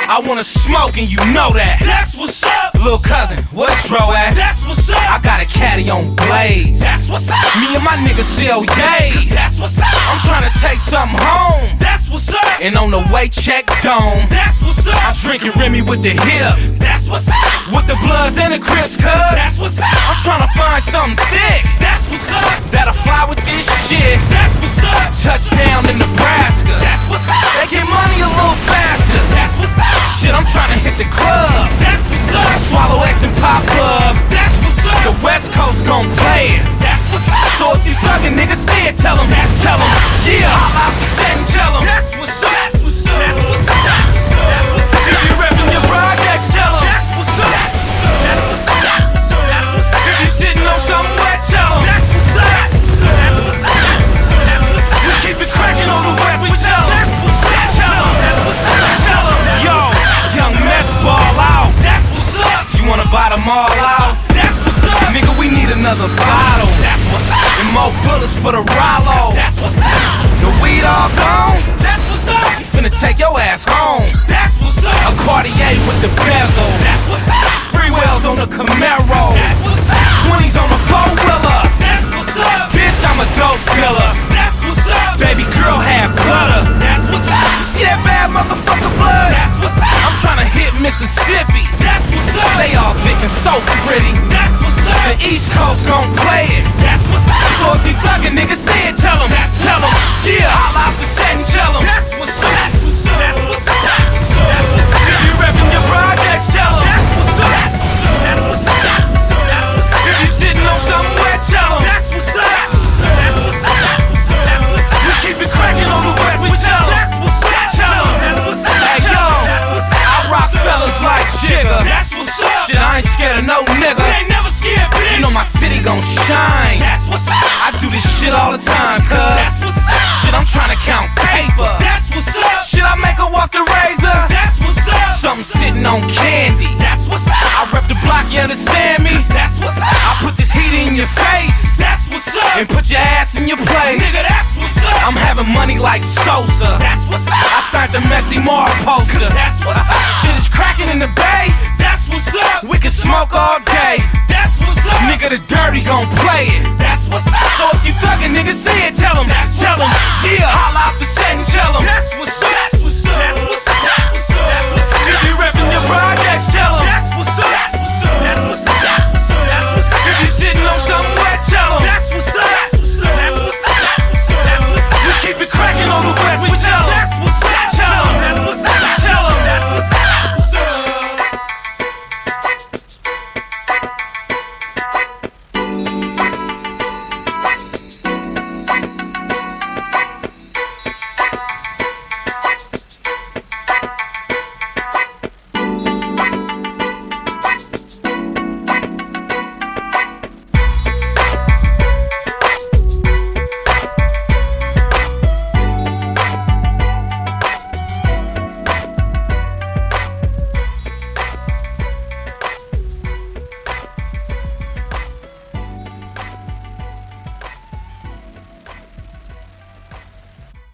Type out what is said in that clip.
I wanna smoke and you know that. That's what's up. Lil' cousin, what's dro at? That's what's up. I got a caddy on blaze. That's what's up. Me and my niggas sell yays. That's what's up. I'm tryna take something home. That's what's up. And on the way, check dome. That's what's up. I'm drinking Remy with the hip. That's what's up. With the Bloods and the Crips, cuz. That's what's up. I'm tryna find something thick. That's what's up. That'll fly with this shit. That's what's up. Touchdown in Nebraska. That's what's up. They get money a little faster. That's what's up. Shit, I'm tryna hit the club. That's what's up. Swallow X and Pop Club. That's what's up. The West Coast gon' play it. That's what's up. So if these thuggin' niggas see it, tell them. Tell them. Yeah, hop out the set and tell them. That's what's up. That's what's up. That's what's up. That's what's up. If you reppin' your projects, tell them. That's what's up. That's what's up. That's what's up. If you sitting on something wet, tell them. That's what's up. That's what's up. That's what's up. We keep it crackin' on the West, we tell them. That's what's up. Tell them. That's what's up. Tell them. Yo, young Mets ball out. That's what's up. You wanna buy them all out? That's what's up. Nigga, we need another bottle. That's what's up. And more bullets for the Rollo. That's what's up. The weed all gone. That's what's up. You finna take your ass home. That's what's up. A Cartier with the bezel. That's what's up. Spree wheels on the Camaro. That's what's up. 20s on the four-wheeler. That's what's up. Bitch, I'm a dope dealer. That's what's up. Baby girl had butter. That's what's up. You see that bad motherfucker blood? That's what's up. I'm tryna hit Mississippi. That's what's up. They all thinking so pretty. That's what's up. The East Coast gon' play it. That's what's up. So if you thuggin' niggas say it, tell them. Tell them. Yeah, I'll out the set and tell them. That's what's up. That's what's up. That's what's up. That's what's up. If you reppin' your projects, tell them. That's what's up. That's what's up. That's what's up. If you sitting on something wet, tell them. That's what's up. That's what's up. That's what's up. We keep it crackin' on the West, we tell them. That's what's up. Tell them. That's what's up. Hey yo, I rock fellas like Jigga. That's what's up. Shit, I ain't scared of no nigga. We ain't never scared, bitch. You know my city gon' shine. That's what's up. I do this shit all the time, cuz. That's what's up. Shit, I'm tryna count paper. That's what's up. Shit, I make her walk the razor. That's what's up. Something sitting on candy. That's what's up. I rep the block, you understand me? That's what's up. I put this heat in your face. That's what's up. And put your ass in your place. Nigga, that's what's up. I'm having money like Sosa. That's what's up. I signed the Messi Moore poster. That's what's up. Shit is cracking in the bay. That's what's up. We can smoke all day. That's what's up. Nigga, the dirty gon' play it. That's what's up. So if you thuggin' niggas say it, tell them. Tell them. Yeah.